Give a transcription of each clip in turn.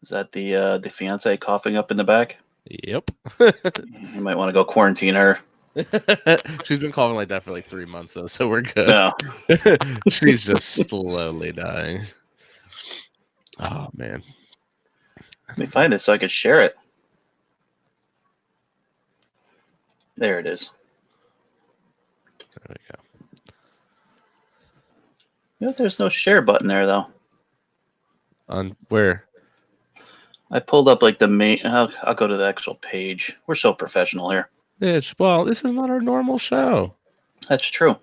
Is that the fiance coughing up in the back? Yep. You might want to go quarantine her. She's been coughing like that for like 3 months, though, so we're good. No. She's just slowly dying. Oh, man. Let me find it so I can share it. There it is. There we go. You know, there's no share button there, though. On where? I pulled up like the main. I'll go to the actual page. We're so professional here. Well, this is not our normal show. That's true.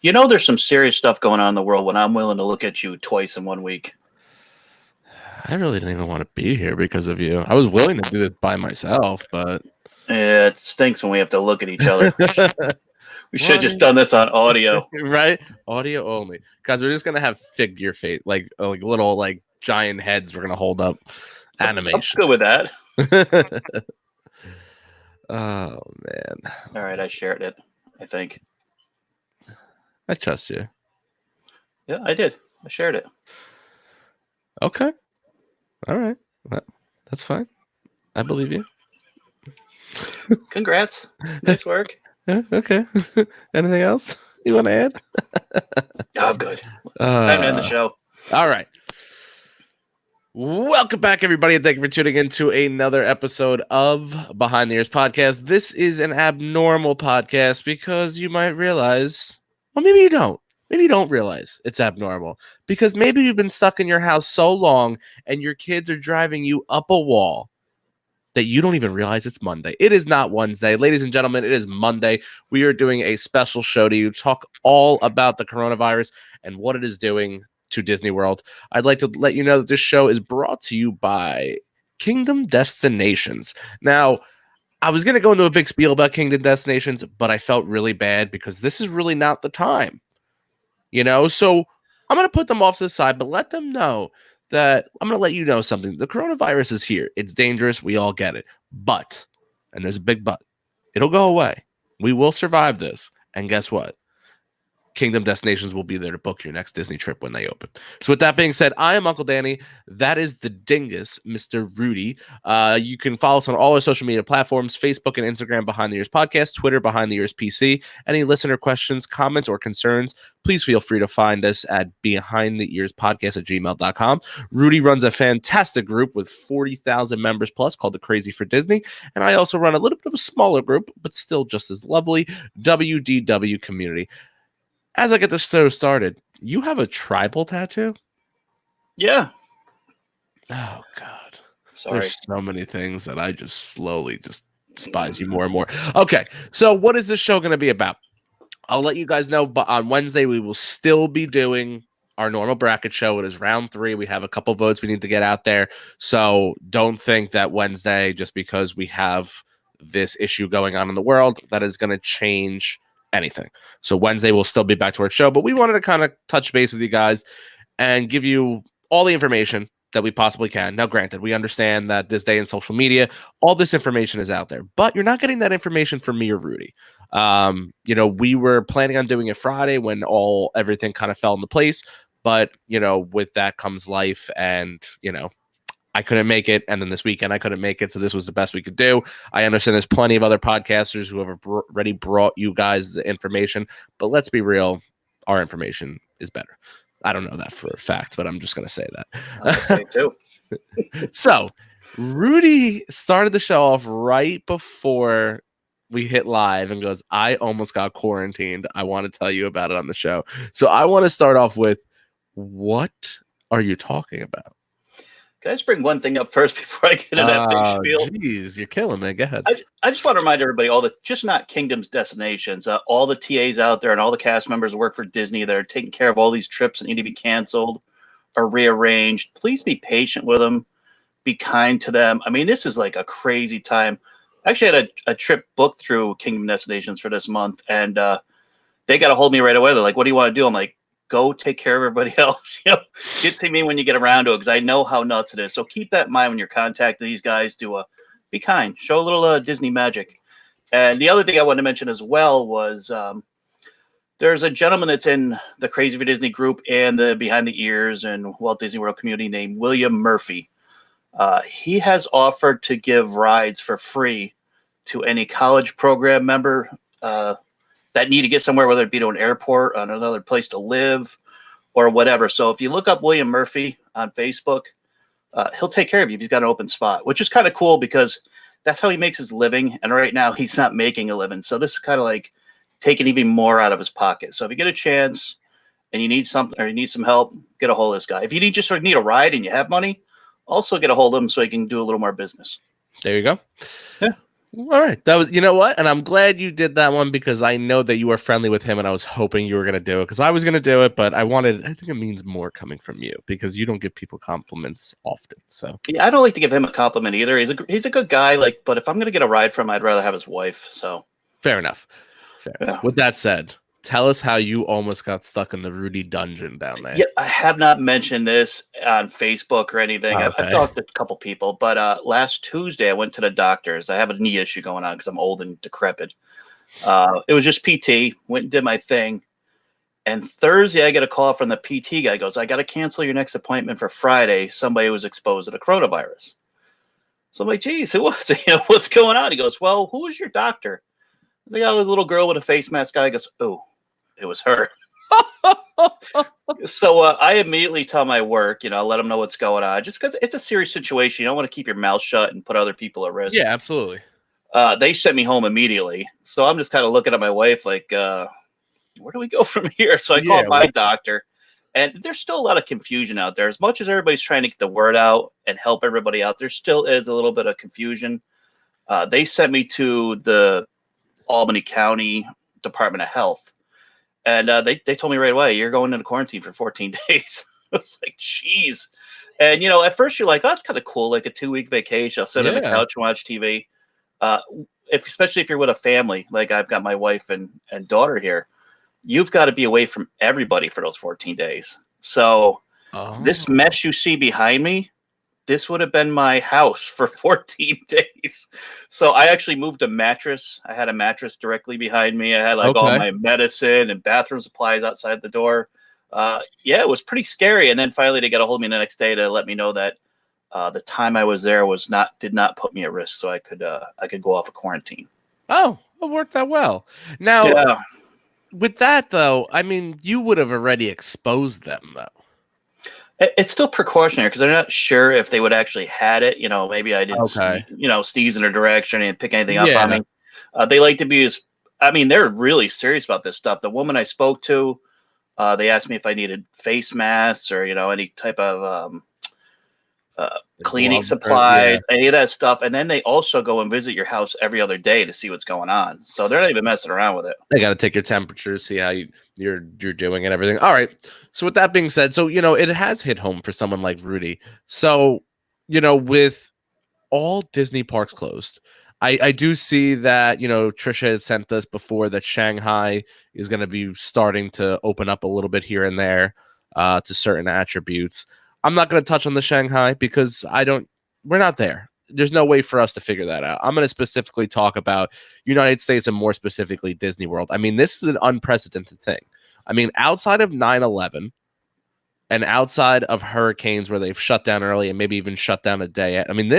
You know, there's some serious stuff going on in the world when I'm willing to look at you twice in 1 week. I really didn't even want to be here because of you. I was willing to do this by myself, but It stinks when we have to look at each other. We should have just What? done this on audio. Right? Audio only. Guys, we're just gonna have figure face, like little like giant heads we're gonna hold up. Animation. I'm good with that. Oh man. All right, I shared it, I think. I trust you. Yeah, I did. I shared it. Okay. All right. That's fine. I believe you. Congrats. Nice work. Okay. Anything else you want to add? Oh, good. Time to end the show. All right. Welcome back, everybody, and thank you for tuning in to another episode of Behind the Ears Podcast. This is an abnormal podcast because you might realize, well, maybe you don't. Maybe you don't realize it's abnormal because maybe you've been stuck in your house so long and your kids are driving you up a wall that you don't even realize it's Monday. It is not Wednesday. Ladies and gentlemen, it is Monday. We are doing a special show to you, talk all about the coronavirus and what it is doing to Disney World. I'd like to let you know that this show is brought to you by Kingdom Destinations. Now, I was going to go into a big spiel about Kingdom Destinations, but I felt really bad because this is really not the time. So I'm going to put them off to the side, but let them know that I'm going to let you know something. The coronavirus is here. It's dangerous. We all get it. But, and there's a big but, it'll go away. We will survive this. And guess what? Kingdom Destinations will be there to book your next Disney trip when they open. So with that being said, I am Uncle Danny. That is the dingus, Mr. Rudy. You can follow us on all our social media platforms, Facebook and Instagram, Behind the Ears Podcast, Twitter, Behind the Ears PC. Any listener questions, comments, or concerns, please feel free to find us at behindtheearspodcast@gmail.com. Rudy runs a fantastic group with 40,000 members plus called the Crazy for Disney. And I also run a little bit of a smaller group, but still just as lovely, WDW Community. As I get this show started, you have a tribal tattoo? Yeah. Oh, God. Sorry. There's so many things that I just slowly just despise you more and more. Okay, so what is this show going to be about? I'll let you guys know, but on Wednesday, we will still be doing our normal bracket show. It is round 3. We have a couple votes we need to get out there. So don't think that Wednesday, just because we have this issue going on in the world, that is going to change anything. So Wednesday we'll still be back to our show, but we wanted to kind of touch base with you guys and give you all the information that we possibly can. Now, granted, we understand that this day in social media, all this information is out there, but you're not getting that information from me or Rudy. We were planning on doing it Friday when everything kind of fell into place, but with that comes life, and I couldn't make it, and then this weekend I couldn't make it, so this was the best we could do. I understand there's plenty of other podcasters who have already brought you guys the information, but let's be real, our information is better. I don't know that for a fact, but I'm just going to say that. I'll say too. So, Rudy started the show off right before we hit live and goes, I almost got quarantined. I want to tell you about it on the show. So I want to start off with, what are you talking about? Can I just bring one thing up first before I get into that big spiel? Jeez, you're killing me. Go ahead. I just want to remind everybody, just not Kingdom's Destinations, all the TAs out there and all the cast members who work for Disney that are taking care of all these trips that need to be canceled or rearranged. Please be patient with them. Be kind to them. I mean, this is like a crazy time. I actually had a trip booked through Kingdom Destinations for this month, and they got to hold me right away. They're like, what do you want to do? I'm like, go take care of everybody else. Get to me when you get around to it, because I know how nuts it is. So keep that in mind when you're contacting these guys. To be kind, show a little Disney magic. And the other thing I wanted to mention as well was there's a gentleman that's in the Crazy for Disney group and the Behind the Ears and Walt Disney World community named William Murphy. He has offered to give rides for free to any college program member that need to get somewhere, whether it be to an airport, on another place to live, or whatever. So if you look up William Murphy on Facebook, he'll take care of you if you've got an open spot, which is kind of cool because that's how he makes his living. And right now he's not making a living. So this is kind of like taking even more out of his pocket. So if you get a chance and you need something or you need some help, get a hold of this guy. If you need just sort of need a ride and you have money, also get a hold of him so he can do a little more business. There you go. Yeah. All right. That was, you know what? And I'm glad you did that one because I know that you were friendly with him and I was hoping you were going to do it because I was going to do it, but I think it means more coming from you because you don't give people compliments often. So Yeah, I don't like to give him a compliment either. He's a good guy. Like, but if I'm going to get a ride from him, I'd rather have his wife. So fair enough. Fair enough. With that said, tell us how you almost got stuck in the Rudy dungeon down there. Yeah, I have not mentioned this on Facebook or anything. Oh, I've talked to a couple people, but last Tuesday I went to the doctors. I have a knee issue going on because I'm old and decrepit. It was just PT. Went and did my thing. And Thursday I get a call from the PT guy. Goes, I got to cancel your next appointment for Friday. Somebody was exposed to the coronavirus. So I'm like, geez, who was it? What's going on? He goes, well, who was your doctor? I was like, oh, a little girl with a face mask guy. He goes, oh, it was her. So I immediately tell my work, let them know what's going on, just because it's a serious situation. You don't want to keep your mouth shut and put other people at risk. Yeah, absolutely. They sent me home immediately. So I'm just kind of looking at my wife like, where do we go from here? So I called my doctor, and there's still a lot of confusion out there. As much as everybody's trying to get the word out and help everybody out, there still is a little bit of confusion. They sent me to the Albany County Department of Health. And they told me right away, you're going into quarantine for 14 days. I was like, geez. And, at first you're like, oh, it's kind of cool, like a 2-week vacation. I'll sit on the couch and watch TV. Especially if you're with a family, like I've got my wife and daughter here, you've got to be away from everybody for those 14 days. So this mess you see behind me, this would have been my house for 14 days. So I actually moved a mattress. I had a mattress directly behind me. I had all my medicine and bathroom supplies outside the door. Yeah, it was pretty scary. And then finally they got a hold of me the next day to let me know that the time I was there did not put me at risk. So I could go off of quarantine. Oh, it worked out well. Now, with that though, I mean, you would have already exposed them though. It's still precautionary because they're not sure if they would actually had it. Maybe I didn't sneeze in their direction and pick anything up on me. They like to be they're really serious about this stuff. The woman I spoke to, they asked me if I needed face masks or, any type of cleaning supplies, any of that stuff. And then they also go and visit your house every other day to see what's going on. So they're not even messing around with it. They got to take your temperature, see how you're doing and everything. All right. So with that being said, so, it has hit home for someone like Rudy. So, with all Disney parks closed, I do see that, Trisha had sent us before that Shanghai is going to be starting to open up a little bit here and there to certain attributes. I'm not going to touch on the Shanghai because we're not there. There's no way for us to figure that out. I'm going to specifically talk about United States and more specifically Disney World. I mean, this is an unprecedented thing. I mean, outside of 9/11 and outside of hurricanes where they've shut down early and maybe even shut down a day. I mean,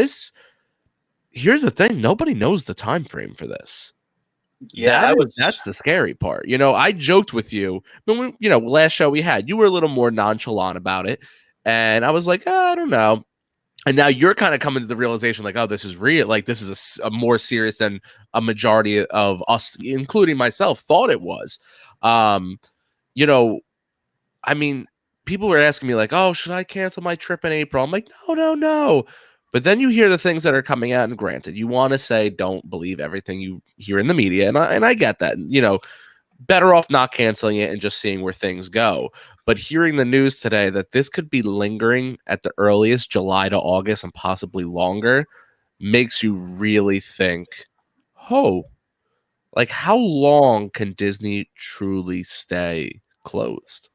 here's the thing. Nobody knows the time frame for this. Yeah, that's the scary part. I joked with you, but last show we had, you were a little more nonchalant about it. And I was like, I don't know. And now you're kind of coming to the realization like, oh, this is real. Like, this is a more serious than a majority of us, including myself, thought it was. I mean, people were asking me like, oh, should I cancel my trip in April? I'm like, no. But then you hear the things that are coming out, and granted, you want to say don't believe everything you hear in the media, and I get that. Better off not canceling it and just seeing where things go. But hearing the news today that this could be lingering at the earliest July to August and possibly longer makes you really think, like how long can Disney truly stay closed?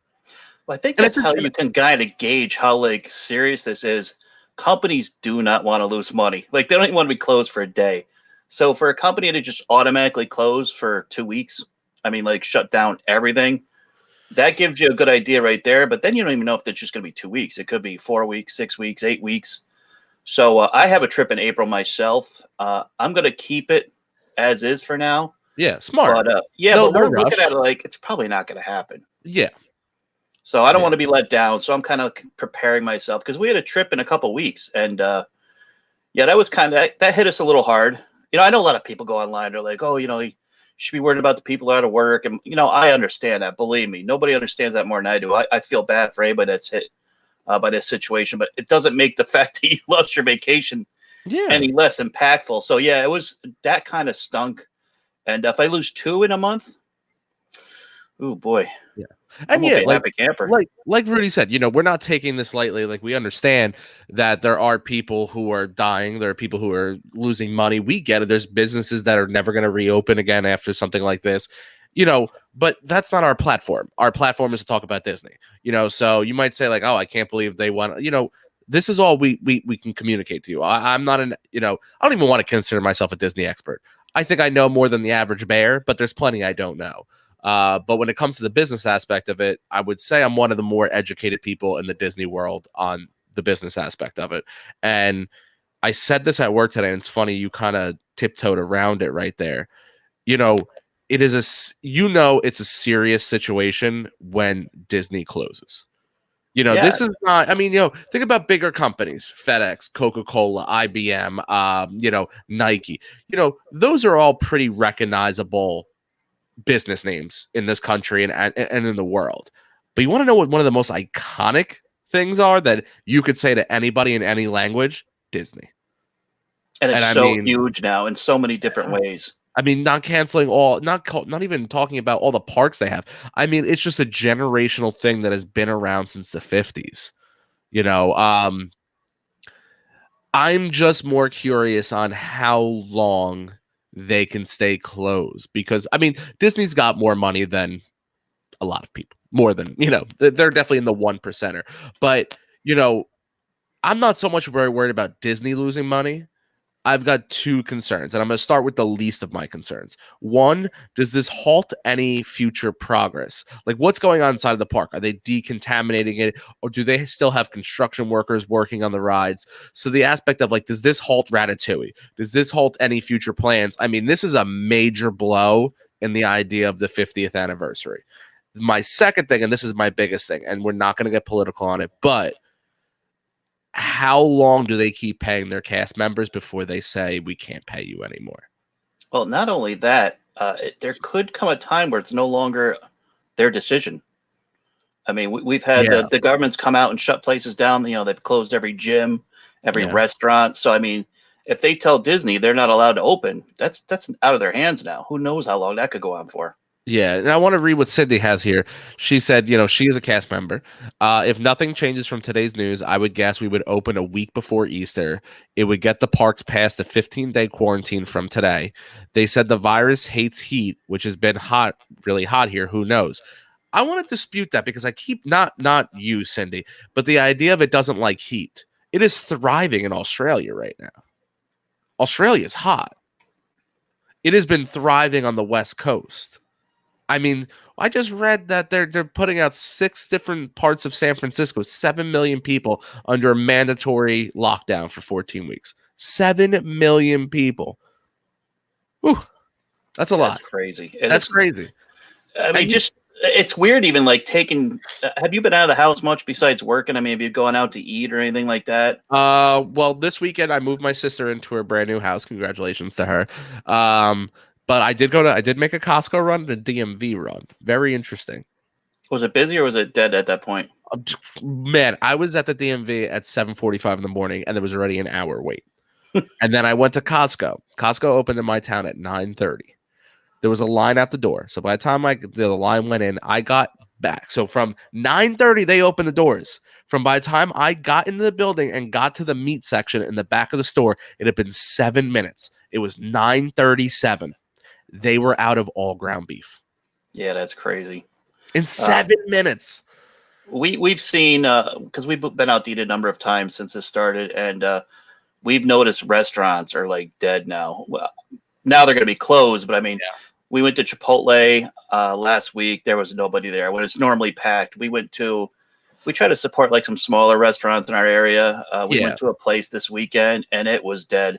Well, I think that's how you can kind of gauge how serious this is. Companies do not want to lose money. They don't even want to be closed for a day. So for a company to just automatically close for 2 weeks, shut down everything, that gives you a good idea right there. But then you don't even know if it's just going to be 2 weeks. It could be 4 weeks, 6 weeks, 8 weeks. So I have a trip in April myself. I'm going to keep it as is for now. Yeah, smart. But yeah, No, but no we're looking at rush. it like it's probably not going to happen. Yeah, So I don't yeah, want to be let down. So I'm kind of preparing myself because we had a trip in a couple weeks, and yeah, that was kind of that hit us a little hard. I know a lot of people go online. They're like, "Oh, you should be worried about the people out of work," and I understand that. Believe me, nobody understands that more than I do. I feel bad for anybody that's hit by this situation, but it doesn't make the fact that you lost your vacation yeah. any less impactful. So yeah, it was that kind of stunk. And if I lose 2 in a month, oh boy, Yeah. I And won't yeah, be a happy camper. like Rudy said, we're not taking this lightly. Like we understand that there are people who are dying, there are people who are losing money. We get it. There's businesses that are never going to reopen again after something like this. But that's not our platform. Our platform is to talk about Disney. So you might say like, "Oh, I can't believe they want." This is all we can communicate to you. I'm not I don't even want to consider myself a Disney expert. I think I know more than the average bear, but there's plenty I don't know. But when it comes to the business aspect of it, I would say I'm one of the more educated people in the Disney world on the business aspect of it. And I said this at work today, and it's funny you kind of tiptoed around it right there. You know, it is it's a serious situation when Disney closes. Yeah, This is not, I mean, think about bigger companies, FedEx, Coca-Cola, IBM, Nike. Those are all pretty recognizable business names in this country and in the world. But you want to know what one of the most iconic things are that you could say to anybody in any language? Disney. and And it's I so mean, huge now in so many different ways. not canceling all, not even talking about all the parks they have. I mean, it's just a generational thing that has been around since the 50s. You know, I'm just more curious on how long they can stay closed because I mean, Disney's got more money than a lot of people, more than they're definitely in the 1%er. But you know, I'm not so much very worried about Disney losing money. I've got two concerns, and I'm going to start with the least of my concerns. One, does this halt any future progress? Like, what's going on inside of the park? Are they decontaminating it, or do they still have construction workers working on the rides? So, the aspect of like, does this halt Ratatouille? Does this halt any future plans? I mean, this is a major blow in the idea of the 50th anniversary. My second thing, and this is my biggest thing, and we're not going to get political on it, but how long do they keep paying their cast members before they say we can't pay you anymore? Well, not only that, there could come a time where it's no longer their decision. I mean, we've had Yeah, the government's come out and shut places down. They've closed every gym, every yeah. restaurant. So I mean, if they tell Disney they're not allowed to open, that's out of their hands now. Who knows how long that could go on for? Yeah, and I want to read what Sydney has here. She said, she is a cast member. If nothing changes from today's news, I would guess we would open a week before Easter. It would get the parks past the 15-day quarantine from today. They said the virus hates heat, which has been hot, really hot here. Who knows? I want to dispute that because I keep not you, Cindy, but the idea of it doesn't like heat. It is thriving in Australia right now. Australia is hot. It has been thriving on the West Coast. I mean, I just read that they're putting out 6 different parts of San Francisco, 7 million people under a mandatory lockdown for 14 weeks. 7 million people. Whew, that's a Yeah, it's lot. crazy. And That's crazy. I mean, And you, just it's weird. Even like taking. Have you been out of the house much besides working? I mean, have you gone out to eat or anything like that? well, this weekend I moved my sister into her brand new house. Congratulations to her. But I did make a Costco run and a DMV run. Very interesting. Was it busy or was it dead at that point? Man, I was at the DMV at 7:45 in the morning, and there was already an hour wait. And then I went to Costco. Costco opened in my town at 9:30. There was a line out the door. So by the time the line went in, I got back. So from 9:30, they opened the doors. From by the time I got into the building and got to the meat section in the back of the store, it had been 7 minutes. It was 9:37. They were out of all ground beef Yeah, that's crazy. in Uh, 7 minutes. we've seen because we've been out to eat a number of times since this started, and we've noticed restaurants are like dead now. Well, now they're going to be closed, but I mean, we went to Chipotle last week. There was nobody there when it's normally packed. We went to We try to support like some smaller restaurants in our area. We Yeah, went to a place this weekend and it was dead.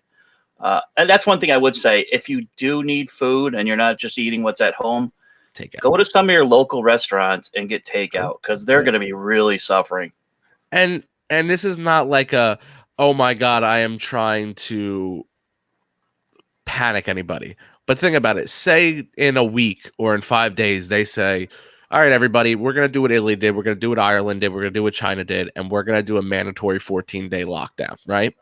And that's one thing I would say. If you do need food and you're not just eating what's at home, take out. go to some of your local restaurants and get takeout because they're going to be really suffering. And this is not like a, oh my god, I am trying to panic anybody. But think about it. Say in a week or in 5 days, they say, all right, everybody, we're going to do what Italy did. We're going to do what Ireland did. We're going to do what China did. And we're going to do a mandatory 14-day lockdown, right?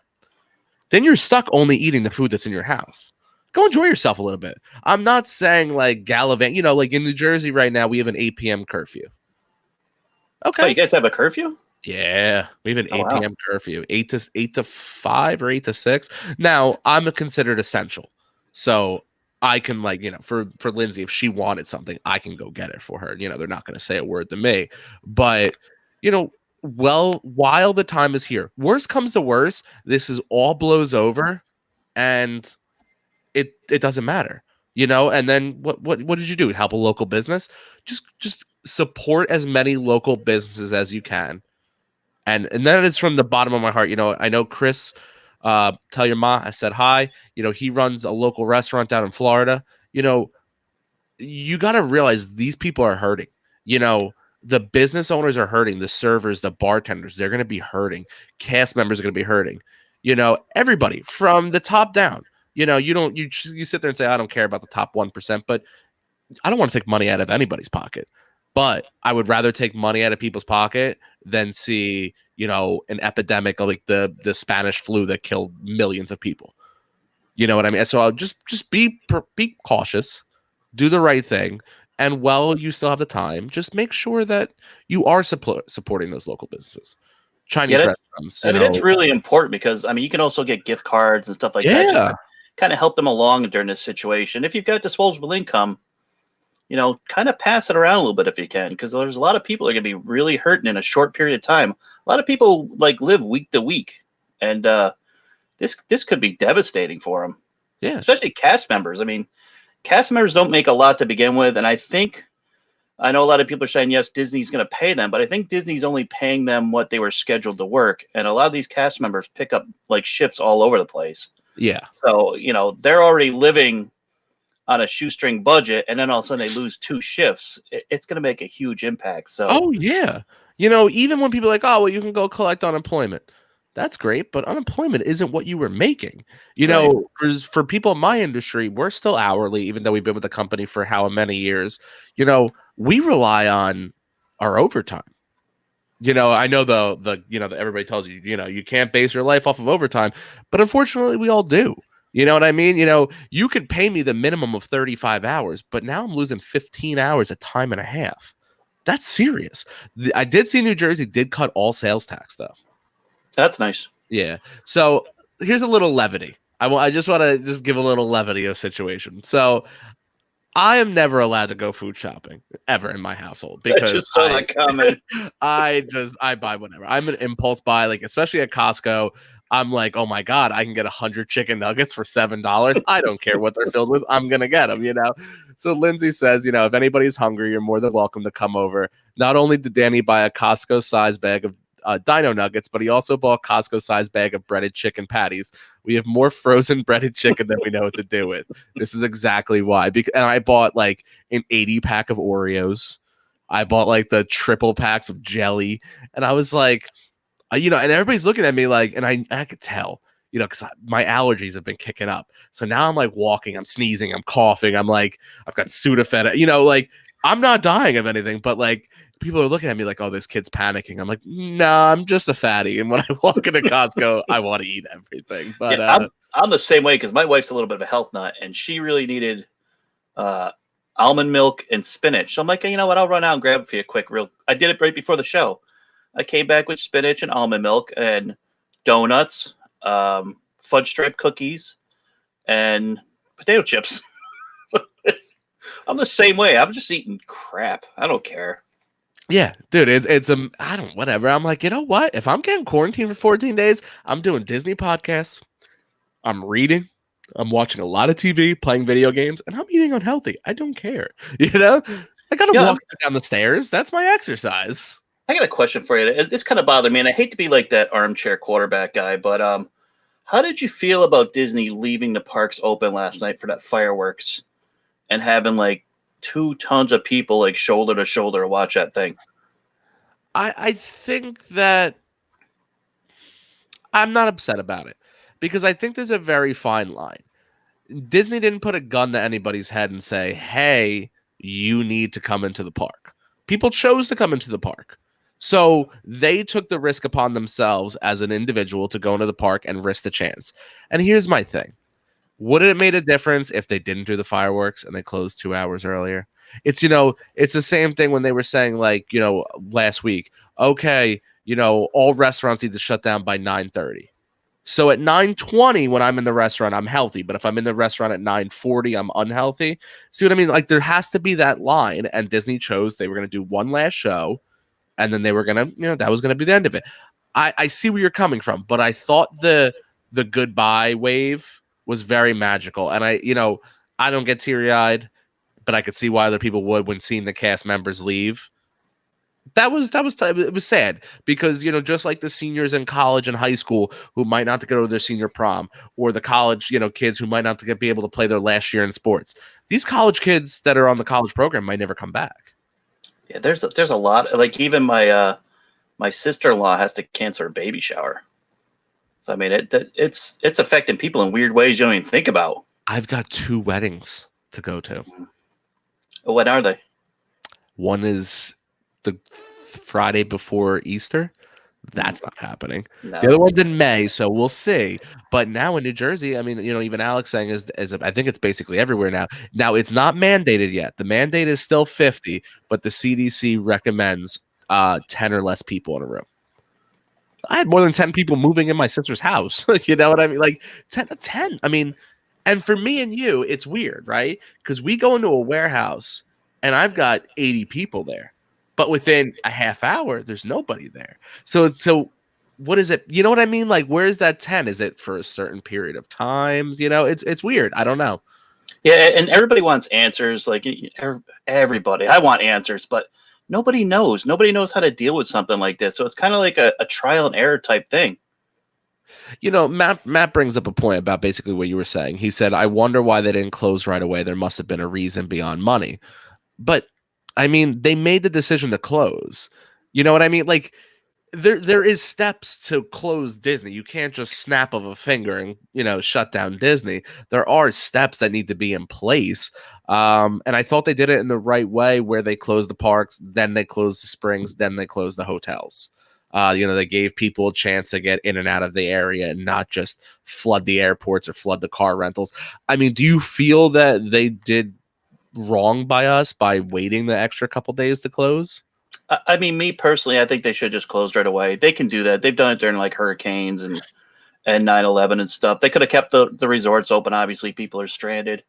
Then you're stuck only eating the food that's in your house. Go enjoy yourself a little bit. I'm not saying like gallivant, like in New Jersey right now, we have an 8 p.m. curfew. Oh, you Okay. guys have a curfew? Yeah, we have an Oh, 8 wow. p.m. curfew, 8 to 5 or 8 to 6. Now I'm considered essential, so I can for Lindsay, if she wanted something, I can go get it for her. They're not going to say a word to me, but well, while the time is here, worst comes to worst, this is all blows over, and it doesn't matter. And then what did you do? Help a local business? Just support as many local businesses as you can. And that is from the bottom of my heart. I know Chris, tell your ma I said hi. He runs a local restaurant down in Florida. You got to realize these people are hurting. The business owners are hurting. The servers, the bartenders, they're going to be hurting. Cast members are going to be hurting. Everybody from the top down. You sit there and say, I don't care about the top 1%, but I don't want to take money out of anybody's pocket. But I would rather take money out of people's pocket than see, an epidemic like the Spanish flu that killed millions of people. You know what I mean? So I'll just be cautious, do the right thing, and while you still have the time, just make sure that you are supporting those local businesses. Yeah, Chinese restaurants, that's really important because you can also get gift cards and stuff like that just yeah, to kind of help them along during this situation. If you've got disposable income, kind of pass it around a little bit if you can, because there's a lot of people that are going to be really hurting in a short period of time. A lot of people live week to week, and this could be devastating for them. yeah, Especially cast members. Cast members don't make a lot to begin with, and I know a lot of people are saying yes, Disney's going to pay them, but I think Disney's only paying them what they were scheduled to work, and a lot of these cast members pick up shifts all over the place. yeah. So they're already living on a shoestring budget, and then all of a sudden they lose 2 shifts. It's going to make a huge impact. So Oh yeah. Even when people are like, oh well, you can go collect unemployment. That's great, but unemployment isn't what you were making. right. For people in my industry, we're still hourly, even though we've been with the company for how many years. We rely on our overtime. I know everybody tells you, you can't base your life off of overtime, but unfortunately we all do. You know what I mean? You could pay me the minimum of 35 hours, but now I'm losing 15 hours at time and a half. That's serious. I did see New Jersey did cut all sales tax though. That's nice. Yeah. So here's a little levity. I just want to just give a little levity of situation. So I am never allowed to go food shopping ever in my household I because just saw that comment. I buy whatever. I'm an impulse buy, especially at Costco. I'm like, oh my god, I can get 100 chicken nuggets for $7. I don't care what they're filled with. I'm gonna get them. So Lindsay says, if anybody's hungry, you're more than welcome to come over. Not only did Danny buy a Costco size bag of Dino Nuggets, but he also bought a Costco size bag of breaded chicken patties. We have more frozen breaded chicken than we know what to do with. This is exactly why. And I bought an 80 pack of Oreos. I bought the triple packs of jelly, and I was like, and everybody's looking at me and I could tell, because my allergies have been kicking up. So now I'm walking, I'm sneezing, I'm coughing, I'm I've got Sudafed, I'm not dying of anything, but people are looking at me oh, this kid's panicking. I'm like, nah, I'm just a fatty. And when I walk into Costco, I want to eat everything. But Yeah, I'm the same way because my wife's a little bit of a health nut, and she really needed almond milk and spinach. So I'm like, hey, you know what? I'll run out and grab it for you quick. I did it right before the show. I came back with spinach and almond milk and donuts, fudge stripe cookies, and potato chips. So I'm the same way. I'm just eating crap. I don't care. yeah, dude, it's I don't whatever. I'm like, you know what? If I'm getting quarantined for 14 days, I'm doing Disney podcasts. I'm reading. I'm watching a lot of TV, playing video games, and I'm eating unhealthy. I don't care. I gotta Yeah, walk down the stairs. That's my exercise. I got a question for you. It's kind of bothered me, and I hate to be like that armchair quarterback guy, but how did you feel about Disney leaving the parks open last night for that fireworks and having like 2 tons of people like shoulder to shoulder to watch that thing? I think that I'm not upset about it because I think there's a very fine line. Disney didn't put a gun to anybody's head and say, "Hey, you need to come into the park." People chose to come into the park. So they took the risk upon themselves as an individual to go into the park and risk the chance. And here's my thing. Would it have made a difference if they didn't do the fireworks and they closed 2 hours earlier? It's the same thing when they were saying, like, last week, okay, all restaurants need to shut down by 9:30. So at 9:20, when I'm in the restaurant, I'm healthy. But if I'm in the restaurant at 9:40, I'm unhealthy. See what I mean? Like, there has to be that line. And Disney chose they were going to do one last show, and then they were going to, that was going to be the end of it. I see where you're coming from, but I thought the goodbye wave was very magical. And I don't get teary-eyed, but I could see why other people would when seeing the cast members leave. It was sad because just like the seniors in college and high school who might not go to their senior prom, or the college kids who might not be able to play their last year in sports. These college kids that are on the college program might never come back. Yeah, there's a lot. Like even my sister-in-law has to cancel her baby shower. So I mean, it's affecting people in weird ways you don't even think about. I've got 2 weddings to go to. What are they? One is the Friday before Easter. That's not happening. No. The other one's in May, so we'll see. But now in New Jersey, I mean, even Alex saying is I think it's basically everywhere now. Now it's not mandated yet. The mandate is still 50, but the CDC recommends 10 or less people in a room. I had more than 10 people moving in my sister's house. You know what I mean? Like 10 to 10. I mean, and for me and you, it's weird, right? Because we go into a warehouse and I've got 80 people there. But within a half hour, there's nobody there. So what is it? You know what I mean? Like, where is that 10? Is it for a certain period of times? It's weird. I don't know. Yeah, and everybody wants answers. Like everybody, I want answers, but nobody knows. Nobody knows how to deal with something like this. So it's kind of like a trial and error type thing. Matt brings up a point about basically what you were saying. He said, "I wonder why they didn't close right away. There must have been a reason beyond money." But I mean, they made the decision to close. You know what I mean? Like there is steps to close Disney. You can't just snap of a finger and shut down Disney. There are steps that need to be in place. And I thought they did it in the right way, where they closed the parks, then they closed the springs, then they closed the hotels. They gave people a chance to get in and out of the area and not just flood the airports or flood the car rentals. I mean, do you feel that they did wrong by us by waiting the extra couple days to close? I mean, me personally, I think they should just close right away. They can do that. They've done it during like hurricanes and 9/11 and stuff. They could have kept the resorts open. Obviously, people are stranded.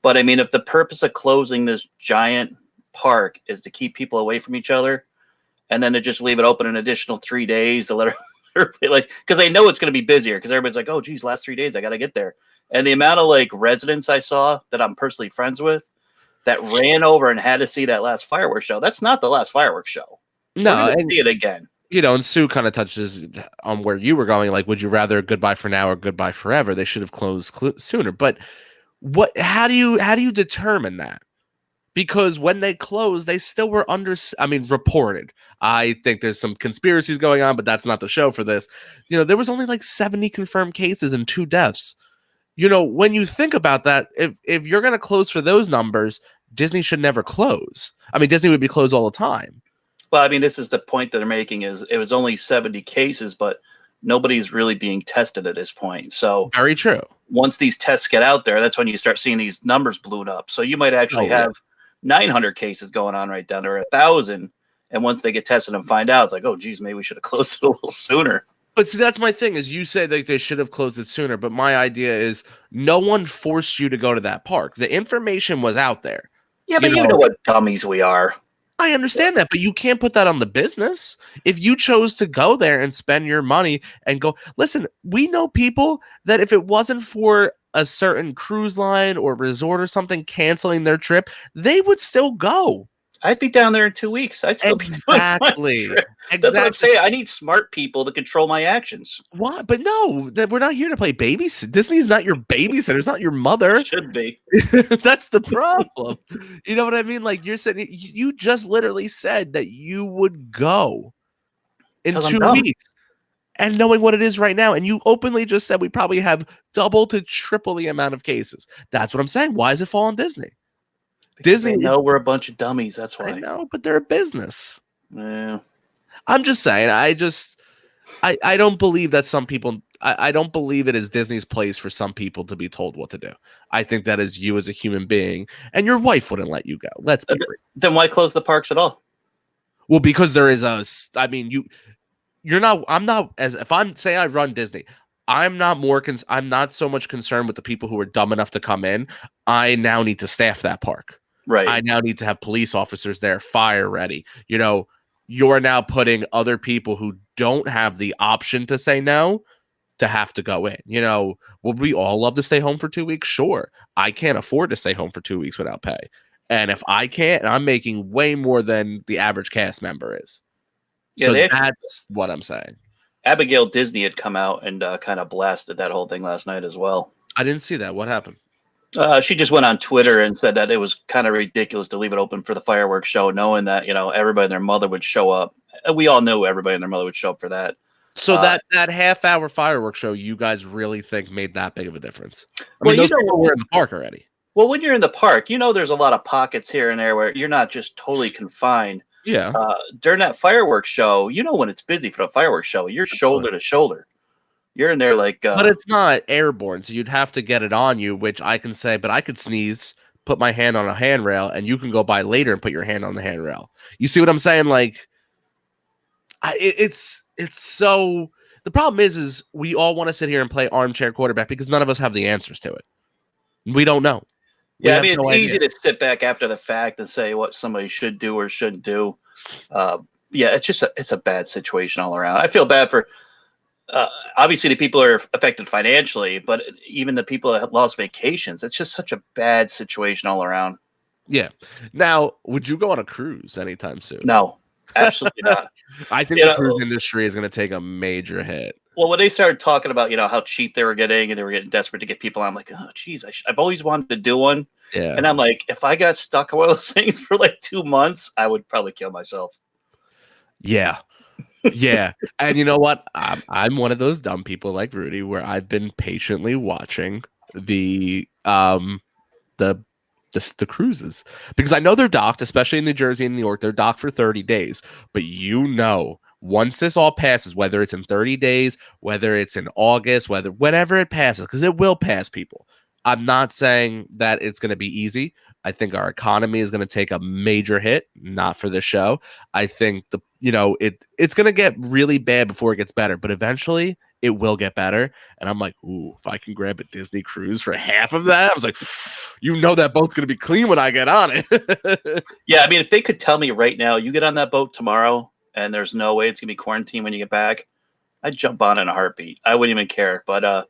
But I mean, if the purpose of closing this giant park is to keep people away from each other, and then to just leave it open an additional 3 days to let everybody, like, because they know it's going to be busier, because everybody's like, oh, geez, last 3 days, I got to get there. And the amount of like residents I saw that I'm personally friends with that ran over and had to see that last fireworks show. That's not the last fireworks show. No, and see it again. And Sue kind of touches on where you were going. Like, would you rather goodbye for now or goodbye forever? They should have closed sooner. But how do you determine that? Because when they closed, they still were reported. I think there's some conspiracies going on, but that's not the show for this. There was only like 70 confirmed cases and 2 deaths. When you think about that, if you're going to close for those numbers, Disney should never close. I mean, Disney would be closed all the time. Well, I mean, this is the point that they're making, is it was only 70 cases, but nobody's really being tested at this point. So very true. Once these tests get out there, that's when you start seeing these numbers blown up. So you might actually have 900 cases going on right down there, 1,000. And once they get tested and find out, it's like, oh, geez, maybe we should have closed it a little sooner. But see, that's my thing, is you say that they should have closed it sooner. But my idea is no one forced you to go to that park. The information was out there. Yeah, but you know what dummies we are. I understand that, but you can't put that on the business. If you chose to go there and spend your money and go, listen, we know people that if it wasn't for a certain cruise line or resort or something canceling their trip, they would still go. I'd be down there in 2 weeks. I'd still be doing my Exactly. trip. That's what I'm Exactly. saying. I need smart people to control my actions. Why? But no, that we're not here to play babysit. Disney's not your babysitter. It's not your mother. Should be. That's the problem. You know what I mean? Like you're saying, you just literally said that you would go in Because I'm 2 dumb. weeks, and knowing what it is right now, and you openly just said we probably have double to triple the amount of cases. That's what I'm saying. Why is it fall on Disney? Because Disney, they know we're a bunch of dummies. That's I why. know, but they're a business. Yeah. I'm just saying. I don't believe that some people. I don't believe it is Disney's place for some people to be told what to do. I think that is you as a human being, and your wife wouldn't let you go. Let's be real. Then why close the parks at all? Well, because there is a. I mean, you're not. I'm not as if I'm say I run Disney. I'm not more. I'm not so much concerned with the people who are dumb enough to come in. I now need to staff that park. Right. I now need to have police officers there, fire ready. You know, you're now putting other people who don't have the option to say no to have to go in. You know, would we all love to stay home for 2 weeks? Sure. I can't afford to stay home for 2 weeks without pay. And if I can't, I'm making way more than the average cast member is. Yeah, So actually, that's what I'm saying. Abigail Disney had come out and kind of blasted that whole thing last night as well. I didn't see that. What happened? She just went on Twitter and said that it was kind of ridiculous to leave it open for the fireworks show, knowing that everybody and their mother would show up. We all knew everybody and their mother would show up for that. So that half-hour fireworks show, you guys really think made that big of a difference? I Well, mean, those people were in the park already. Well, when you're in the park, there's a lot of pockets here and there where you're not just totally confined. Yeah. During that fireworks show, when it's busy for the fireworks show, you're shoulder to shoulder. You're in there like. But it's not airborne, so you'd have to get it on you, which I can say, but I could sneeze, put my hand on a handrail, and you can go by later and put your hand on the handrail. You see what I'm saying? Like, it's so. The problem is we all want to sit here and play armchair quarterback because none of us have the answers to it. We don't know. Yeah, I mean, it's easy to sit back after the fact and say what somebody should do or shouldn't do. Yeah, it's a bad situation all around. I feel bad for obviously the people are affected financially, but even the people that lost vacations. It's just such a bad situation all around. Yeah. Now, would you go on a cruise anytime soon? No, absolutely not. I think the cruise industry is going to take a major hit. Well, when they started talking about, how cheap they were getting and they were getting desperate to get people, I'm like, oh, geez, I've always wanted to do one. Yeah. And I'm like, if I got stuck on one of those things for like 2 months, I would probably kill myself. Yeah. Yeah. And you know what? I'm one of those dumb people like Rudy where I've been patiently watching the cruises because I know they're docked, especially in New Jersey and New York. They're docked for 30 days. But once this all passes, whether it's in 30 days, whether it's in August, whenever it passes, because it will pass, people. I'm not saying that it's going to be easy. I think our economy is going to take a major hit, not for the show. I think it's going to get really bad before it gets better, but eventually it will get better. And I'm like, ooh, if I can grab a Disney cruise for half of that, I was like, that boat's going to be clean when I get on it. Yeah, I mean, if they could tell me right now, you get on that boat tomorrow and there's no way it's going to be quarantined when you get back, I'd jump on in a heartbeat. I wouldn't even care. But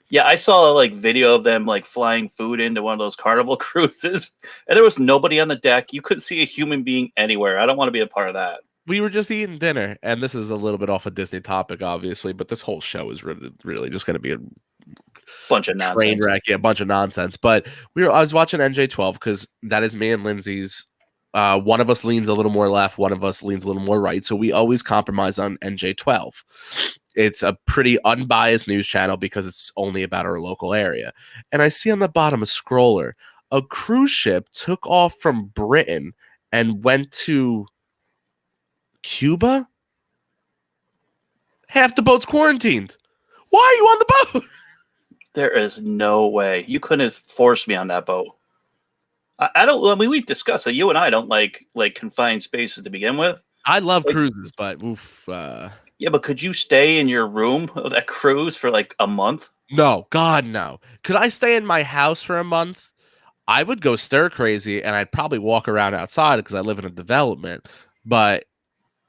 yeah, I saw a video of them flying food into one of those Carnival cruises, and there was nobody on the deck. You couldn't see a human being anywhere. I don't want to be a part of that. We were just eating dinner, and this is a little bit off a Disney topic, obviously, but this whole show is really just going to be a bunch of nonsense. Train wreck, yeah, a bunch of nonsense. But I was watching NJ12 because that is me and Lindsay's. One of us leans a little more left, one of us leans a little more right, so we always compromise on NJ12. It's a pretty unbiased news channel because it's only about our local area. And I see on the bottom a scroller. A cruise ship took off from Britain and went to Cuba? Half the boat's quarantined. Why are you on the boat? There is no way. You couldn't have forced me on that boat. I don't. I mean, we've discussed that. You and I don't like confined spaces to begin with. I love cruises, but oof. Yeah, but could you stay in your room of that cruise for a month? No, God, no. Could I stay in my house for a month? I would go stir crazy, and I'd probably walk around outside because I live in a development. But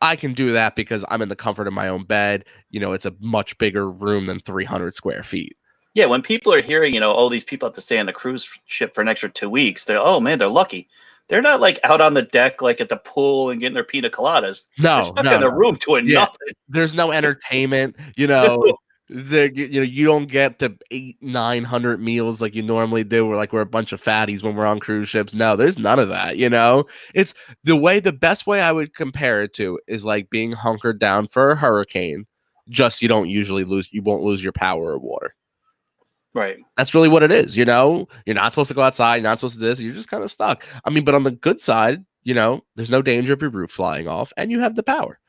I can do that because I'm in the comfort of my own bed. It's a much bigger room than 300 square feet. Yeah, when people are hearing, these people have to stay on the cruise ship for an extra 2 weeks, oh man, they're lucky. They're not like out on the deck, like at the pool and getting their pina coladas. They're No, stuck no, in the no. room doing Yeah. nothing. There's no entertainment, you don't get the 800-900 meals like you normally do. We're a bunch of fatties when we're on cruise ships. No, there's none of that. It's the best way I would compare it to is like being hunkered down for a hurricane. Just you won't lose your power or water. Right. That's really what it is. You're not supposed to go outside. You're not supposed to do this. You're just kind of stuck. I mean, but on the good side, there's no danger of your roof flying off, and you have the power.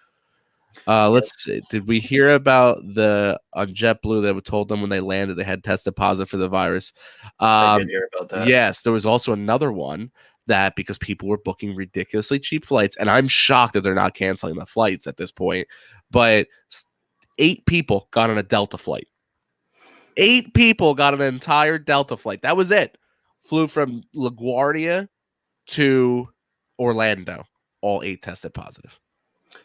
Let's see. Did we hear about the on JetBlue that told them when they landed they had tested positive for the virus? I did hear about that. Yes, there was also another one that because people were booking ridiculously cheap flights, and I'm shocked that they're not canceling the flights at this point. But 8 people got on a Delta flight. 8 people got an entire Delta flight. That was it. Flew from LaGuardia to Orlando. All 8 tested positive.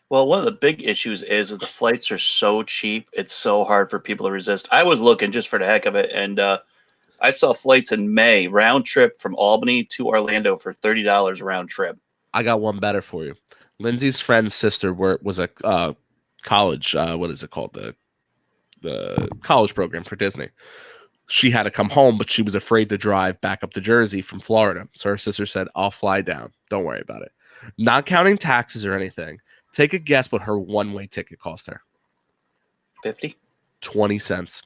Well, one of the big issues is the flights are so cheap. It's so hard for people to resist. I was looking just for the heck of it, and I saw flights in May round trip from Albany to Orlando for $30 round trip. I got one better for you. Lindsay's friend's sister was a college. What is it called? The college program for Disney. She had to come home, but she was afraid to drive back up to Jersey from Florida. So her sister said, "I'll fly down. Don't worry about it." Not counting taxes or anything. Take a guess what her one-way ticket cost her. 50? 20 cents.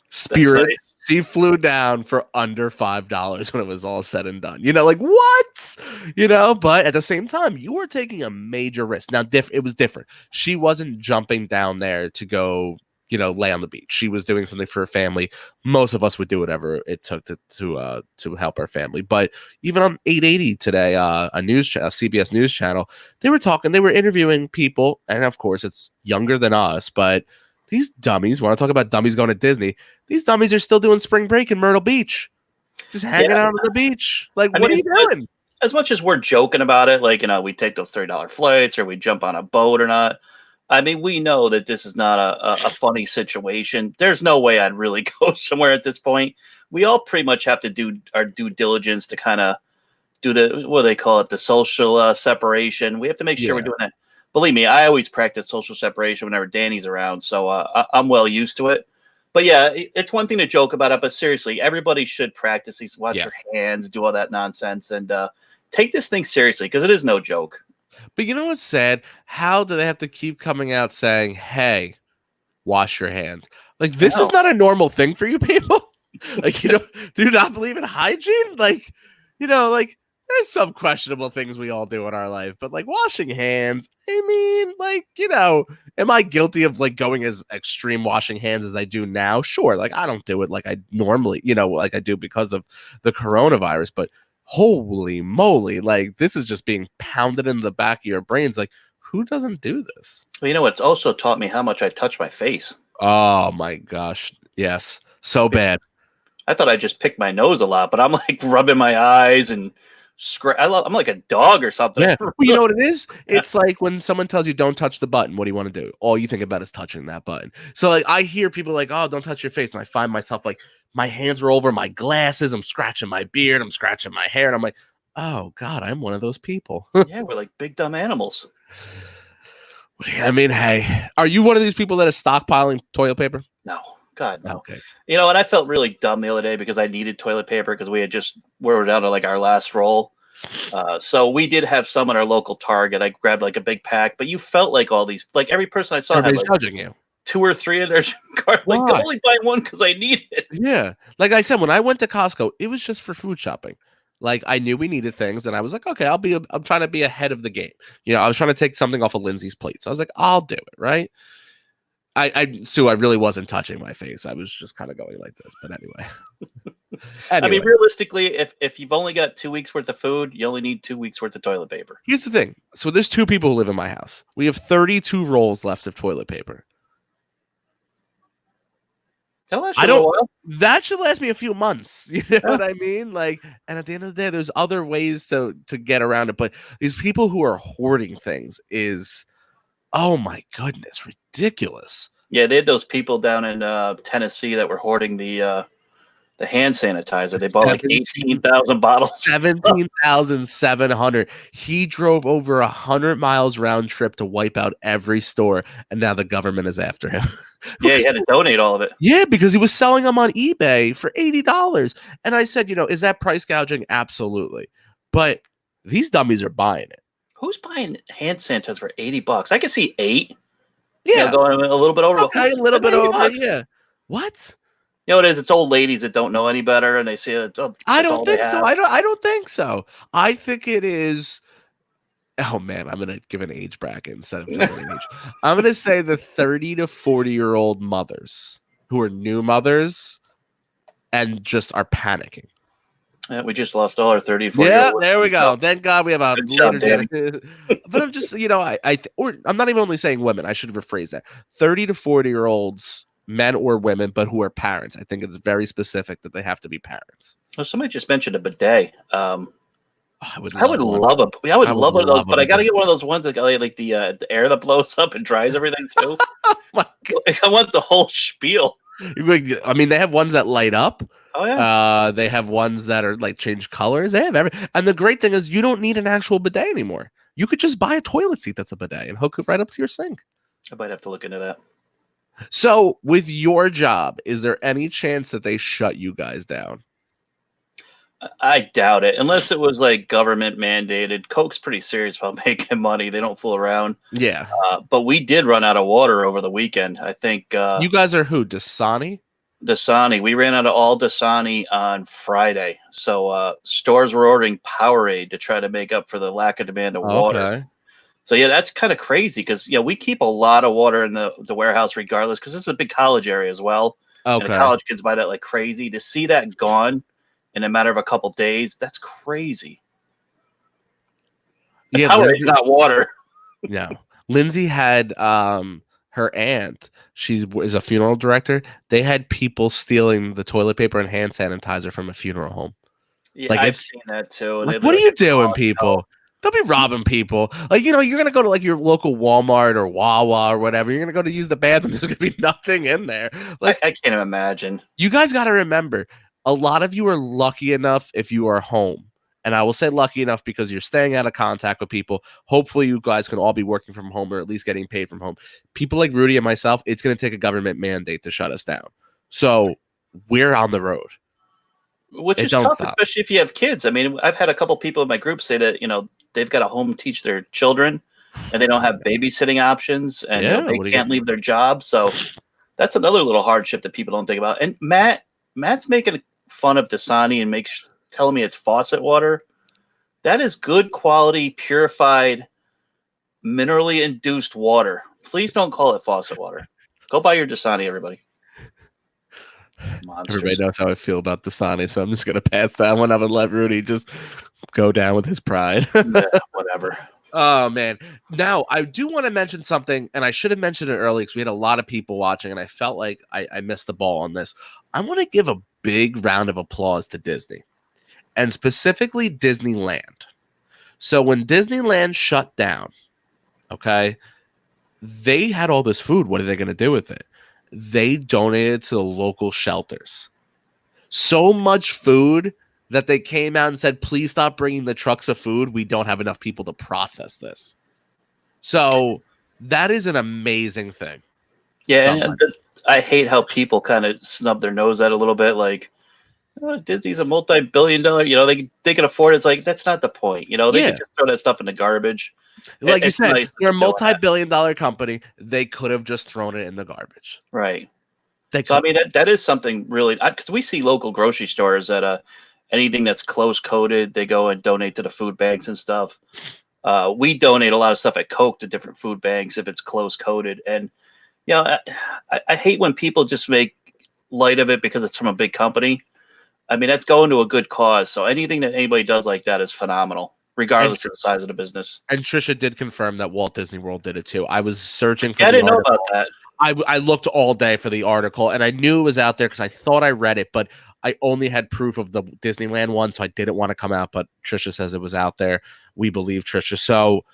Spirit. Nice. She flew down for under $5 when it was all said and done. Like what? But at the same time, you were taking a major risk. Now, it was different. She wasn't jumping down there to go, lay on the beach. She was doing something for her family. Most of us would do whatever it took to help our family. But even on 880 today, a CBS News channel, they were interviewing people, and of course, it's younger than us, but these dummies, want to talk about dummies going to Disney, these dummies are still doing spring break in Myrtle Beach. Just hanging out on the beach. Like, what are you doing? As much as we're joking about it, like, we take those $30 flights or we jump on a boat or not, I mean, we know that this is not a funny situation. There's no way I'd really go somewhere at this point. We all pretty much have to do our due diligence to kind of do what do they call it, the social separation. We have to make sure we're doing that. Believe me, I always practice social separation whenever Danny's around, so I'm well used to it. But yeah, it's one thing to joke about it, but seriously, everybody should practice these. Watch your hands, do all that nonsense, and take this thing seriously because it is no joke. But you know what's sad? How do they have to keep coming out saying, "Hey, wash your hands"? Like this is not a normal thing for you people. Like do you not believe in hygiene? Like there's some questionable things we all do in our life, but like washing hands, I mean, like, am I guilty of like going as extreme washing hands as I do now? Sure. Like I don't do it like I normally, like I do because of the coronavirus, but holy moly, like this is just being pounded in the back of your brains. Like who doesn't do this? Well, it's also taught me how much I touch my face. Oh my gosh. Yes. So bad. I thought I just picked my nose a lot, but I'm like rubbing my eyes and I'm like a dog or something. Yeah. Well, you know what it is? It's like when someone tells you don't touch the button, what do you want to do? All you think about is touching that button. So like I hear people like, "Oh, don't touch your face." And I find myself like my hands are over my glasses, I'm scratching my beard, I'm scratching my hair, and I'm like, "Oh God, I'm one of those people." Yeah, we're like big dumb animals. I mean, hey, are you one of these people that is stockpiling toilet paper? No. God, no. Okay. And I felt really dumb the other day because I needed toilet paper because we were down to like our last roll. So we did have some in our local Target. I grabbed like a big pack, but you felt like all these, like every person I saw had like judging you. 2 or 3 in their cart. Like, I'm only buying one because I need it. Yeah. Like I said, when I went to Costco, it was just for food shopping. Like I knew we needed things, and I was like, okay, I'm trying to be ahead of the game. I was trying to take something off of Lindsay's plate. So I was like, I'll do it, right? Sue, I really wasn't touching my face. I was just kind of going like this. But anyway. I mean, realistically, if you've only got 2 weeks worth of food, you only need 2 weeks worth of toilet paper. Here's the thing. So there's 2 people who live in my house. We have 32 rolls left of toilet paper. That should last me a few months. You know what I mean? Like, and at the end of the day, there's other ways to get around it. But these people who are hoarding things is, oh my goodness, ridiculous. Yeah, they had those people down in Tennessee that were hoarding the The hand sanitizer. They bought like 18,000 bottles. 17,700. He drove over 100 miles round trip to wipe out every store, and now the government is after him. Yeah, he had to donate all of it. Yeah, because he was selling them on eBay for $80. And I said, is that price gouging? Absolutely. But these dummies are buying it. Who's buying hand sanitizer for $80? I can see 8. Yeah. Going a little bit over. Okay, a little bit over. Yeah. What? You know what it is? It's old ladies that don't know any better, and they see it. I don't think so. I don't think so. I think it is. Oh man, I'm gonna give an age bracket instead of just an age. I'm gonna say the 30 to 40-year-old mothers who are new mothers and just are panicking. Yeah, we just lost all our 30 to 40. Yeah, there we go. Thank God we have a leader. But I'm just, I'm not even only saying women. I should rephrase that. 30 to 40-year-olds, men or women, but who are parents. I think it's very specific that they have to be parents. Well, somebody just mentioned a bidet. I would love one of those, but I got to get one of those ones that got like the air that blows up and dries everything too. Oh my God. I want the whole spiel. I mean, they have ones that light up. Oh yeah. They have ones that are like change colors. They have and the great thing is you don't need an actual bidet anymore. You could just buy a toilet seat that's a bidet and hook it right up to your sink. I might have to look into that. So, with your job, is there any chance that they shut you guys down? I doubt it, unless it was like government mandated. Coke's pretty serious about making money; they don't fool around. Yeah, but we did run out of water over the weekend. I think you guys are who? Dasani. We ran out of all Dasani on Friday, so stores were ordering Powerade to try to make up for the lack of demand of water. So yeah, that's kind of crazy because we keep a lot of water in the warehouse regardless because this is a big college area as well. Okay, and the college kids buy that like crazy. To see that gone in a matter of a couple days, that's crazy. Yeah, Powerade's not water. No, Lindsay had her aunt, she is a funeral director. They had people stealing the toilet paper and hand sanitizer from a funeral home. Yeah, like I've seen that too. Like, what are you doing, people? Don't be robbing people. Like, you're going to go to like your local Walmart or Wawa or whatever. You're going to go to use the bathroom. There's going to be nothing in there. Like, I can't imagine. You guys got to remember, a lot of you are lucky enough if you are home. And I will say lucky enough because you're staying out of contact with people. Hopefully you guys can all be working from home or at least getting paid from home. People like Rudy and myself, it's going to take a government mandate to shut us down. So we're on the road. Which is tough, especially if you have kids. I mean, I've had a couple people in my group say that, they've got to home teach their children and they don't have babysitting options and they can't leave their job. So that's another little hardship that people don't think about. And Matt's making fun of Dasani and telling me it's faucet water. That is good quality, purified, minerally induced water. Please don't call it faucet water. Go buy your Dasani, everybody. Monsters. Everybody knows how I feel about Dasani, so I'm just going to pass that one up and let Rudy just go down with his pride. Yeah, whatever. Oh, man. Now, I do want to mention something, and I should have mentioned it earlier because we had a lot of people watching, and I felt like I missed the ball on this. I want to give a big round of applause to Disney, and specifically Disneyland. So when Disneyland shut down, okay, they had all this food. What are they going to do with it? They donated to the local shelters. So much food that they came out and said, please stop bringing the trucks of food. We don't have enough people to process this. So that is an amazing thing. Yeah, and I hate how people kind of snub their nose at it a little bit. Like, Disney's a multi-billion-dollar, they can afford it. It's like, that's not the point. They can just throw that stuff in the garbage. Like you said, they're a multi-billion-dollar company. They could have just thrown it in the garbage. Right. So, I mean, that is something really, because we see local grocery stores that anything that's close-coded, they go and donate to the food banks and stuff. We donate a lot of stuff at Coke to different food banks if it's close-coded. And, I hate when people just make light of it because it's from a big company. I mean, that's going to a good cause. So anything that anybody does like that is phenomenal, regardless of the size of the business. And Trisha did confirm that Walt Disney World did it too. I was searching for I didn't know about that. I looked all day for the article, and I knew it was out there because I thought I read it, but I only had proof of the Disneyland one, so I didn't want to come out. But Trisha says it was out there. We believe Trisha. So,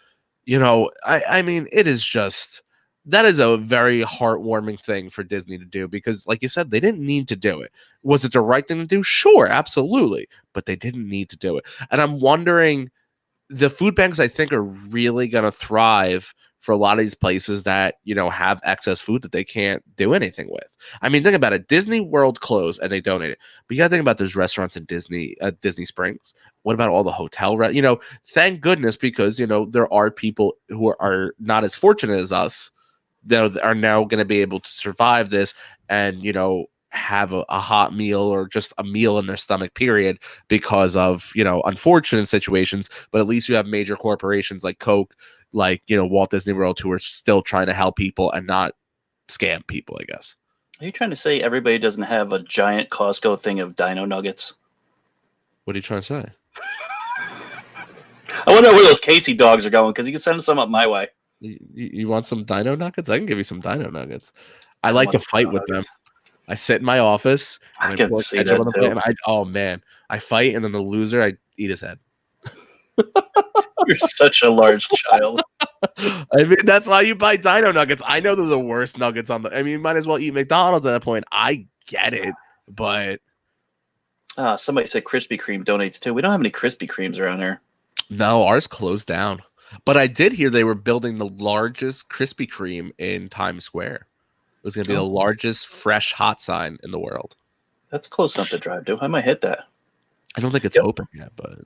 I mean, it is just That is a very heartwarming thing for Disney to do because, like you said, they didn't need to do it. Was it the right thing to do? Sure, absolutely. But they didn't need to do it. And I'm wondering, the food banks, I think, are really going to thrive for a lot of these places that, have excess food that they can't do anything with. I mean, think about it. Disney World closed and they donated. But you got to think about those restaurants in Disney Springs. What about all the hotel? Thank goodness, because, there are people who are not as fortunate as us that are now going to be able to survive this and, have a hot meal or just a meal in their stomach, period, because of, unfortunate situations. But at least you have major corporations like Coke, like, Walt Disney World, who are still trying to help people and not scam people, I guess. Are you trying to say everybody doesn't have a giant Costco thing of Dino Nuggets? What are you trying to say? I wonder where those Casey dogs are going, because you can send some up my way. You want some Dino Nuggets? I can give you some Dino Nuggets. I don't like to want fight Dino with them. Nuggets. I sit in my office and I I can pour see ketchup that on the too. plate, and oh man, I fight, and then the loser, I eat his head. You're such a large child. I mean, that's why you buy Dino Nuggets. I know they're the worst nuggets on the. I mean, you might as well eat McDonald's at that point. I get it, but Somebody said Krispy Kreme donates too. We don't have any Krispy Kremes around here. no, ours closed down. But I did hear they were building the largest Krispy Kreme in Times Square. It was going to be the largest fresh hot sign in the world. That's close enough to drive to. I might hit that. I don't think it's open yet, but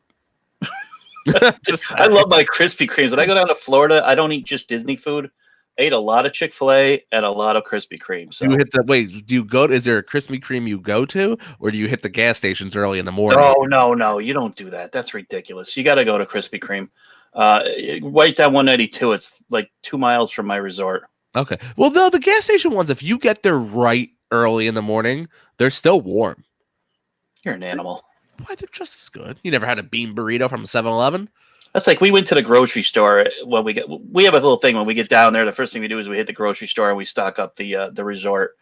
I love my Krispy Kremes. When I go down to Florida, I don't eat just Disney food. I ate a lot of Chick-fil-A and a lot of Krispy Kreme. So do you hit the wait? Do you go? Is there a Krispy Kreme you go to, or do you hit the gas stations early in the morning? No, you don't do that. That's ridiculous. You got to go to Krispy Kreme. Right down 192. It's like 2 miles from my resort. Okay. Well, though the gas station ones, if you get there right early in the morning, they're still warm. You're an animal. Why, they're just as good. You never had a bean burrito from a 7-Eleven? That's like we went to the grocery store when we have a little thing when we get down there. The first thing we do is we hit the grocery store and we stock up the resort.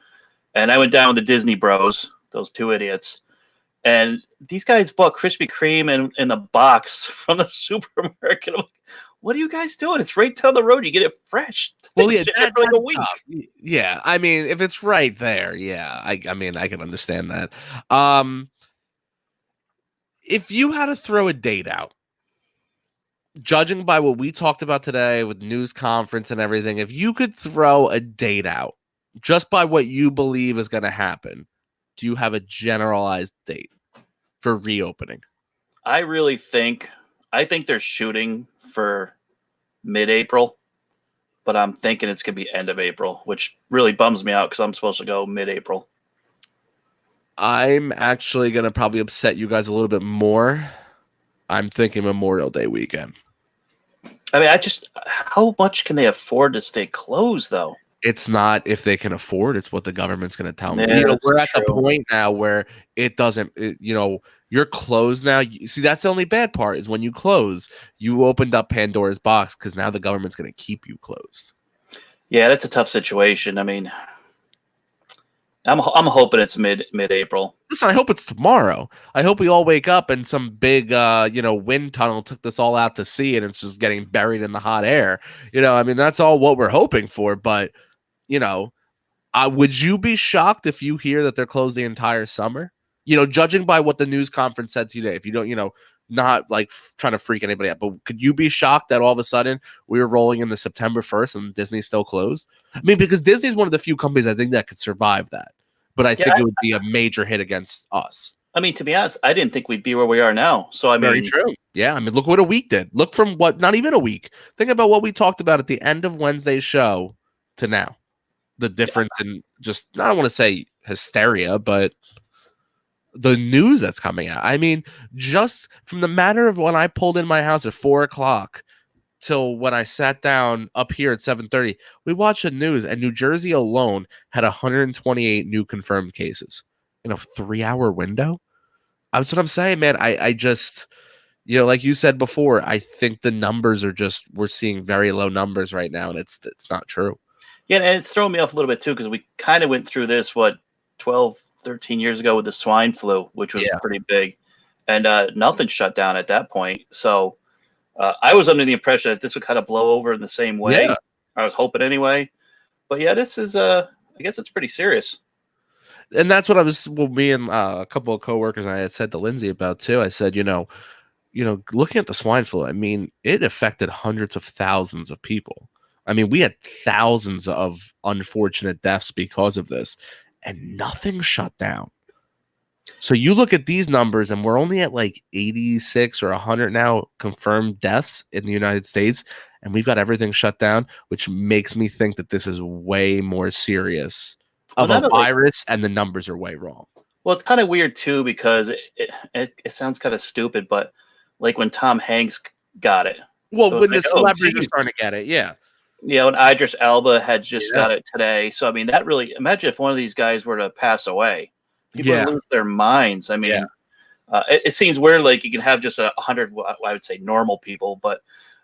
And I went down with the Disney Bros, those two idiots, and these guys bought Krispy Kreme in the box from the supermarket. I'm like, what are you guys doing? It's right down the road. You get it fresh. Well, yeah, for like a week. Yeah, I mean, if it's right there, yeah, I mean, I can understand that. If you had to throw a date out, judging by what we talked about today with news conference and everything, if you could throw a date out just by what you believe is going to happen, do you have a generalized date for reopening? I think they're shooting for mid-April, but I'm thinking it's going to be end of April, which really bums me out because I'm supposed to go mid-April. I'm actually going to probably upset you guys a little bit more. I'm thinking Memorial Day weekend. I mean, how much can they afford to stay closed, though? It's not if they can afford, it's what the government's going to tell me. Yeah, we're at the point now where it doesn't, you're closed now. See, that's the only bad part is when you close, you opened up Pandora's box because now the government's going to keep you closed. Yeah, that's a tough situation. I mean, I'm hoping it's mid-April. Listen, I hope it's tomorrow. I hope we all wake up and some big, wind tunnel took this all out to sea and it's just getting buried in the hot air. I mean, that's all what we're hoping for. But, would you be shocked if you hear that they're closed the entire summer? Judging by what the news conference said today, if you don't, not like trying to freak anybody out, but could you be shocked that all of a sudden we were rolling into September 1st and Disney's still closed? I mean, because Disney's one of the few companies I think that could survive that. But I think it would be a major hit against us. I mean, to be honest, I didn't think we'd be where we are now. So, I mean, very true. Yeah. I mean, look what a week did. Look from not even a week. Think about what we talked about at the end of Wednesday's show to now. The difference in just, I don't want to say hysteria, but the news that's coming out. I mean, just from the matter of when I pulled in my house at 4:00 till when I sat down up here at 7:30, we watched the news, and New Jersey alone had 128 new confirmed cases in a 3-hour window. That's what I'm saying, man. I just, like you said before, I think the numbers are just, we're seeing very low numbers right now, and it's not true. Yeah, and it's throwing me off a little bit too, because we kind of went through this, 12, 13 years ago with the swine flu, which was pretty big, and nothing shut down at that point. So I was under the impression that this would kind of blow over in the same way. Yeah. I was hoping anyway. But yeah, this is I guess it's pretty serious. And that's what me and a couple of coworkers I had said to Lindsay about too. I said, looking at the swine flu, I mean, it affected hundreds of thousands of people. I mean, we had thousands of unfortunate deaths because of this, and nothing shut down. So you look at these numbers, and we're only at like 86 or 100 now confirmed deaths in the United States, and we've got everything shut down, which makes me think that this is way more serious of a virus, and the numbers are way wrong. Well, it's kind of weird too because it sounds kind of stupid, but like when Tom Hanks got it. Well, when the celebrities are starting to get it, yeah. Yeah, and Idris Elba had just got it today. So, I mean, that really, imagine if one of these guys were to pass away. People would lose their minds. I mean, it seems weird, like you can have just 100, I would say normal people,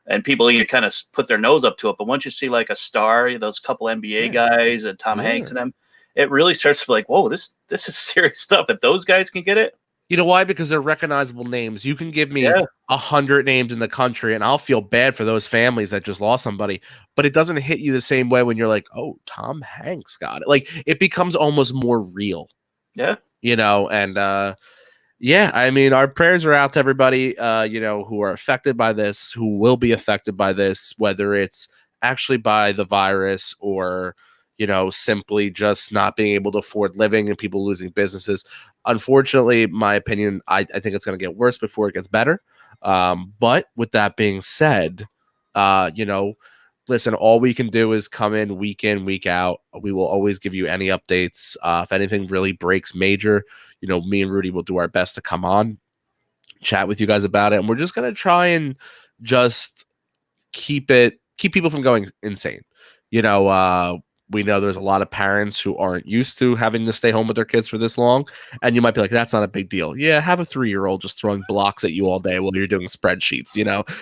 and people you kind of put their nose up to it. But once you see like a star, those couple NBA guys and Tom Hanks and them, it really starts to be like, whoa, this is serious stuff. If those guys can get it. You know why? Because they're recognizable names. You can give me 100 names in the country, and I'll feel bad for those families that just lost somebody. But it doesn't hit you the same way when you're like, "Oh, Tom Hanks got it." Like it becomes almost more real. Yeah. And yeah, I mean, our prayers are out to everybody, who are affected by this, who will be affected by this, whether it's actually by the virus or simply just not being able to afford living and people losing businesses. Unfortunately, my opinion, I think it's going to get worse before it gets better. But with that being said, listen, all we can do is come in, week out. We will always give you any updates. If anything really breaks major, me and Rudy will do our best to come on, chat with you guys about it. And we're just going to try and just keep people from going insane. We know there's a lot of parents who aren't used to having to stay home with their kids for this long. And you might be like, that's not a big deal. Yeah, have a 3-year-old just throwing blocks at you all day while you're doing spreadsheets,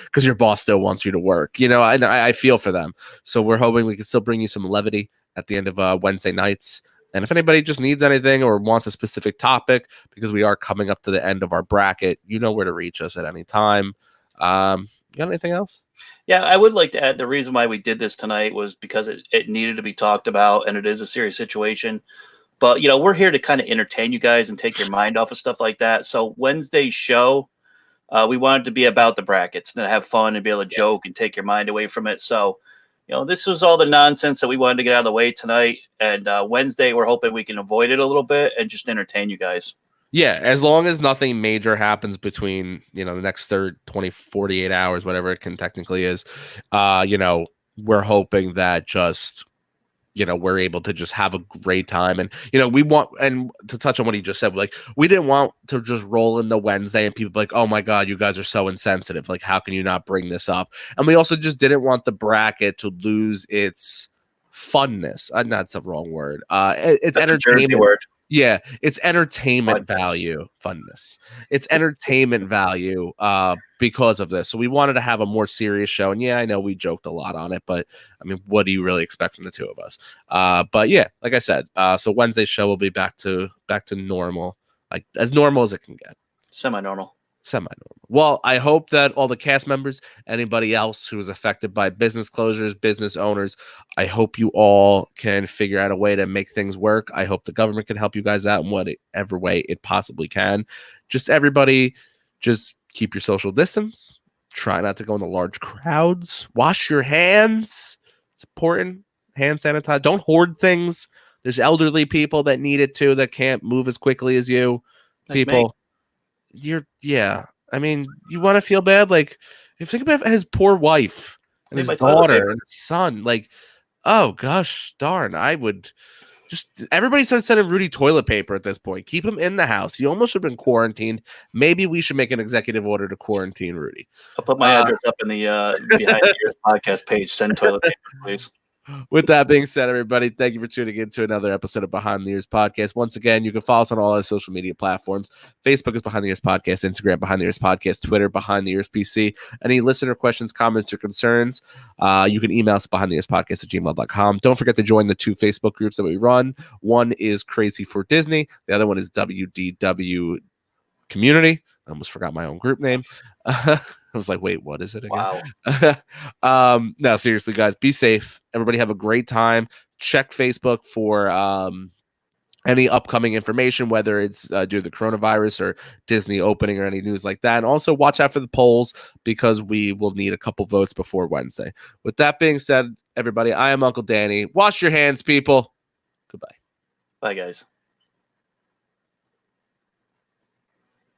because your boss still wants you to work. I feel for them. So we're hoping we can still bring you some levity at the end of Wednesday nights. And if anybody just needs anything or wants a specific topic, because we are coming up to the end of our bracket, you know where to reach us at any time. You got anything else? Yeah, I would like to add the reason why we did this tonight was because it needed to be talked about, and it is a serious situation. But, we're here to kind of entertain you guys and take your mind off of stuff like that. So Wednesday's show, we wanted to be about the brackets and have fun and be able to joke and take your mind away from it. So, this was all the nonsense that we wanted to get out of the way tonight. And Wednesday, we're hoping we can avoid it a little bit and just entertain you guys. Yeah, as long as nothing major happens between, the next 20, 48 hours, whatever it can technically is, we're hoping that just, we're able to just have a great time. And, we want, and to touch on what he just said, like, we didn't want to just roll into Wednesday and people be like, oh my God, you guys are so insensitive. Like, how can you not bring this up? And we also just didn't want the bracket to lose its funness. That's the wrong word. It's entertainment. Word. Yeah, it's entertainment value, funness. It's entertainment value because of this. So we wanted to have a more serious show. And yeah, I know we joked a lot on it, but I mean, what do you really expect from the two of us? But yeah, like I said, so Wednesday's show will be back to normal, like as normal as it can get. Semi-normal. Well, I hope that all the cast members, anybody else who is affected by business closures, business owners, I hope you all can figure out a way to make things work. I hope the government can help you guys out in whatever way it possibly can. Just everybody, just keep your social distance. Try not to go into large crowds. Wash your hands. It's important. Hand sanitize. Don't hoard things. There's elderly people that need it too that can't move as quickly as you. People. I mean, you want to feel bad? Like, if you think about his poor wife and his daughter and his son, like, oh gosh, darn, I would just everybody started sending Rudy toilet paper at this point. Keep him in the house. He almost should have been quarantined. Maybe we should make an executive order to quarantine Rudy. I'll put my address up in the Behind the Ears podcast page. Send toilet paper, please. With that being said, everybody, thank you for tuning in to another episode of Behind the Ears Podcast. Once again, you can follow us on all our social media platforms. Facebook is Behind the Ears Podcast, Instagram, Behind the Ears Podcast, Twitter, Behind the Ears PC. Any listener questions, comments, or concerns, you can email us behindtheearspodcast@gmail.com. Don't forget to join the 2 Facebook groups that we run. One is Crazy for Disney. The other one is WDW Community. I almost forgot my own group name. I was like, wait, what is it again? Wow. No, seriously, guys, be safe. Everybody have a great time. check Facebook for any upcoming information, whether it's due to the coronavirus or Disney opening or any news like that. And also watch out for the polls because we will need a couple votes before Wednesday. With that being said, everybody, I am Uncle Danny. Wash your hands, people. Goodbye. Bye, guys.